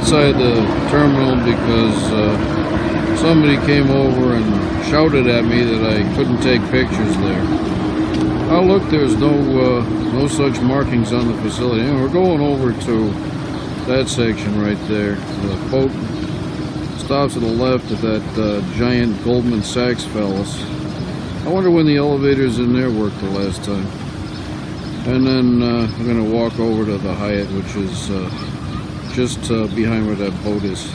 outside the terminal because somebody came over and shouted at me that I couldn't take pictures there. Oh look, there's no such markings on the facility. And we're going over to that section right there. The boat stops to the left of that giant Goldman Sachs fellas. I wonder when the elevators in there worked the last time. And then I'm going to walk over to the Hyatt, which is just behind where that boat is.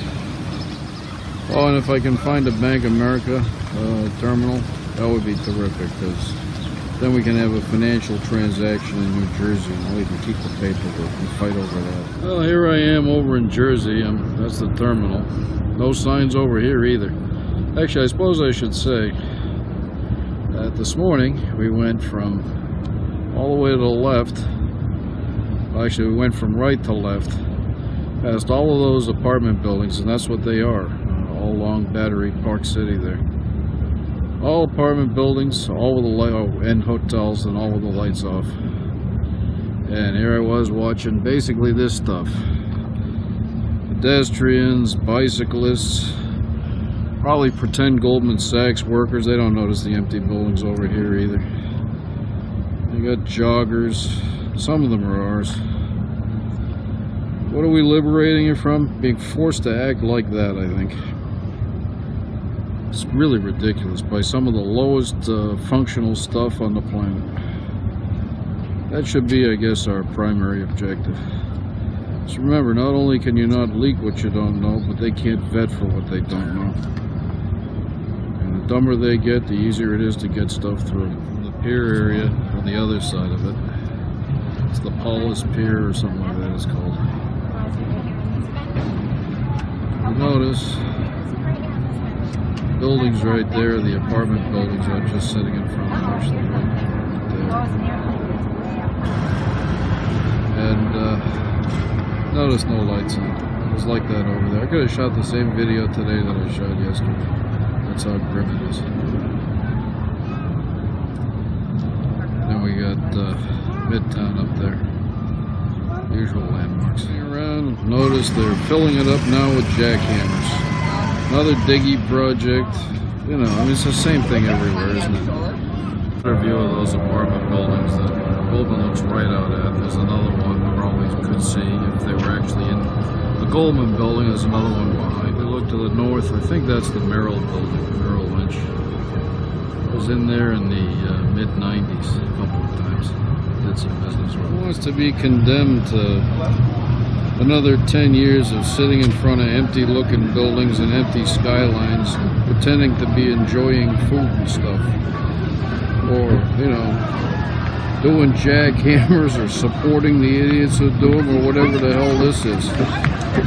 Oh, and if I can find a Bank of America terminal, that would be terrific, because then we can have a financial transaction in New Jersey, and we can keep the paperwork and fight over that. Well, here I am over in Jersey. That's the terminal. No signs over here either. Actually, I suppose I should say that this morning we went from all the way to the left. Actually, we went from right to left, past all of those apartment buildings, and that's what they are, all along Battery Park City there. All apartment buildings, all with the light, and hotels, and all with the lights off. And here I was watching basically this stuff. Pedestrians, bicyclists, probably pretend Goldman Sachs workers. They don't notice the empty buildings over here either. You got joggers. Some of them are ours. What are we liberating it from? Being forced to act like that, I think. It's really ridiculous by some of the lowest functional stuff on the planet. That should be, I guess, our primary objective. So remember, not only can you not leak what you don't know, but they can't vet for what they don't know. And the dumber they get, the easier it is to get stuff through. The pier area on the other side of it. It's the Paulus Pier or something like that it's called. You notice buildings right there, the apartment buildings are just sitting in front of actually right there. And notice no lights on. It was like that over there. I could have shot the same video today that I shot yesterday. That's how grim it is. Then we got Midtown up there. Usual landmarks. Around, notice they're filling it up now with jackhammers. Another diggy project. You know, I mean, it's the same thing everywhere, isn't it? Another view of those apartment buildings that Goldman looks right out at. There's another one we probably could see if they were actually in the Goldman building. There's another one behind. We look to the north. I think that's the Merrill building, Merrill Lynch. I was in there in the mid-90s a couple of times. Did some business with it. Who wants to be condemned to another 10 years of sitting in front of empty looking buildings and empty skylines, pretending to be enjoying food and stuff, or, you know, doing jackhammers or supporting the idiots who do them, or whatever the hell this is.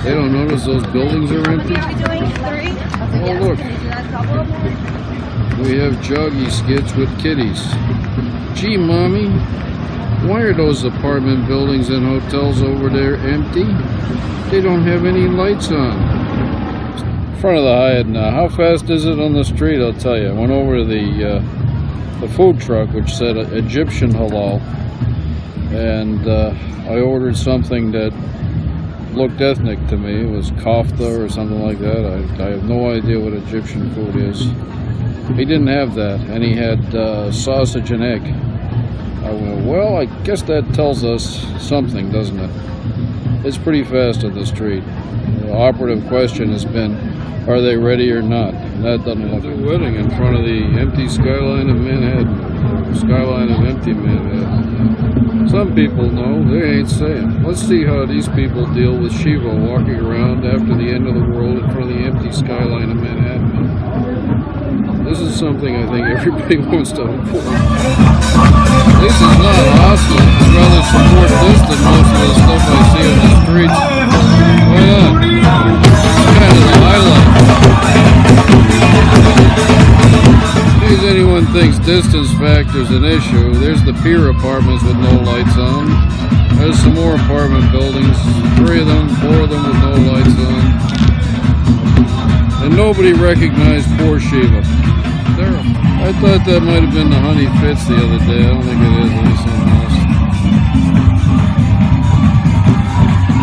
They don't notice those buildings are empty? Oh look, we have joggy skits with kitties. Gee, mommy, why are those apartment buildings and hotels over there empty? They don't have any lights on. In front of the Hyatt now. How fast is it on the street? I'll tell you. I went over to the food truck, which said Egyptian halal, and I ordered something that looked ethnic to me. It was kofta or something like that. I have no idea what Egyptian food is. He didn't have that, and he had sausage and egg. I went, well, I guess that tells us something, doesn't it? It's pretty fast on the street. The operative question has been, are they ready or not? And that doesn't look good. Wedding in front of the empty skyline of Manhattan. Skyline of empty Manhattan. Some people know, they ain't saying. Let's see how these people deal with Shiva walking around after the end of the world in front of the empty skyline of Manhattan. This is something I think everybody wants to avoid. At least it's not hostile. I'd rather support this than most of the stuff I see on the streets. Why not? It's kind of the highlight. In case anyone thinks distance factor's an issue, there's the pier apartments with no lights on. There's some more apartment buildings, 3 of them, 4 of them with no lights on. And nobody recognized poor Shiva. I thought that might have been the Honey Fitz the other day. I don't think it is. It's something else.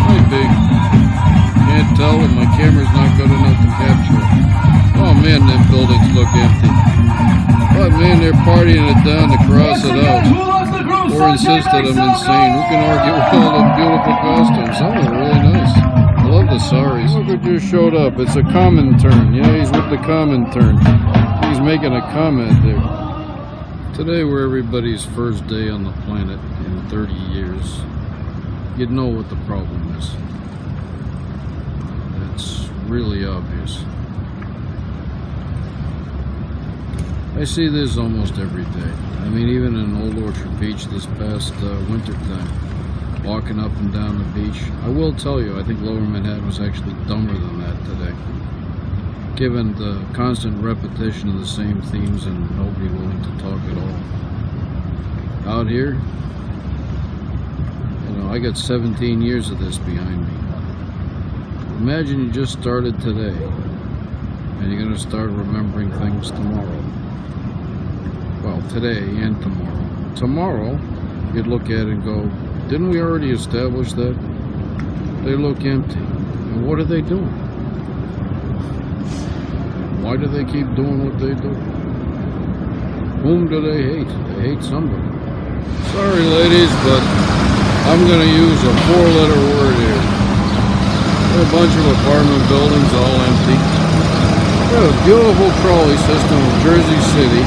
Might be. Can't tell buildings look empty. But man, they're partying it down to cross it out. Or insist that I'm insane. Who can argue with all the beautiful costumes? Some are really nice. I love the saris. Look who just showed up. It's a Comintern. Yeah, he's with the Comintern. He's making a comment there. Today we're everybody's first day on the planet in 30 years. You'd know what the problem is. It's really obvious. I see this almost every day. I mean, even in Old Orchard Beach this past winter time, walking up and down the beach. I will tell you, I think Lower Manhattan was actually dumber than that today, given the constant repetition of the same themes and nobody willing to talk at all. Out here, you know, I got 17 years of this behind me. Imagine you just started today, and you're going to start remembering things tomorrow. Well, today and tomorrow. Tomorrow, you'd look at it and go, didn't we already establish that? They look empty. And what are they doing? Why do they keep doing what they do? Whom do they hate? They hate somebody. Sorry, ladies, but I'm going to use a 4-letter word here. There are a bunch of apartment buildings all empty. We have a beautiful trolley system in Jersey City.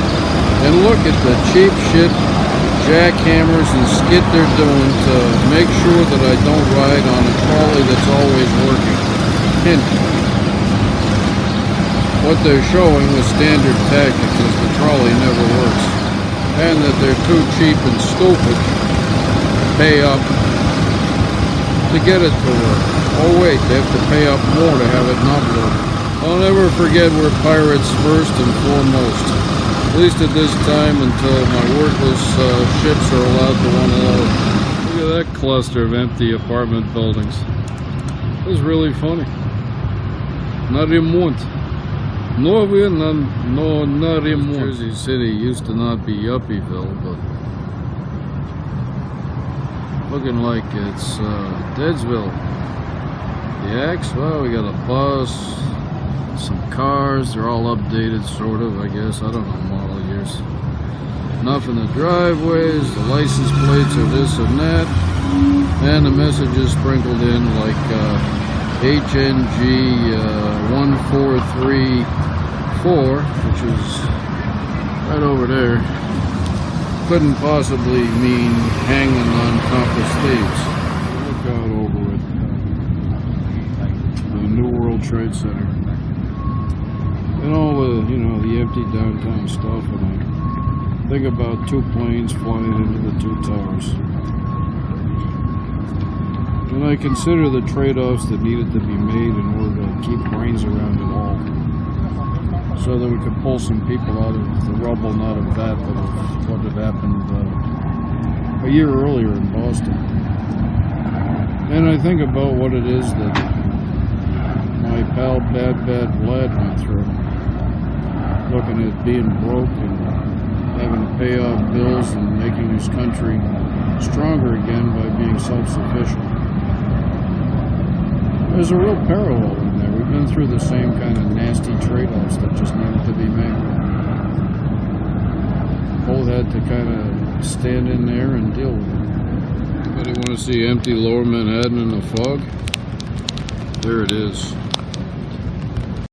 And look at the cheap shit jackhammers and skit they're doing to make sure that I don't ride on a trolley that's always working. Hint. What they're showing with standard tactics is the trolley never works. And that they're too cheap and stupid to pay up to get it to work. Oh wait, they have to pay up more to have it not work. I'll never forget we're pirates first and foremost. At least at this time, until my worthless ships are allowed to run low. Look at that cluster of empty apartment buildings. This is really funny. Na remont. No, na remont. Jersey City used to not be Yuppieville, but looking like it's Deadsville. The Axe, well, we got a bus. Some cars, they're all updated, sort of, I guess. I don't know model years. Enough in the driveways, the license plates are this and that, and the messages sprinkled in like HNG 1434, which is right over there. Couldn't possibly mean hanging on compass thieves. Look out over at the New World Trade Center. And all the, the empty downtown stuff, and I think about 2 planes flying into the 2 towers. And I consider the trade-offs that needed to be made in order to keep brains around it all, so that we could pull some people out of the rubble, not of that, but of what had happened a year earlier in Boston. And I think about what it is that my pal Bad Vlad went through, looking at being broke and having to pay off bills and making his country stronger again by being self-sufficient. There's a real parallel in there. We've been through the same kind of nasty trade-offs that just needed to be made. Both had to kind of stand in there and deal with it. Anybody want to see empty Lower Manhattan in the fog? There it is.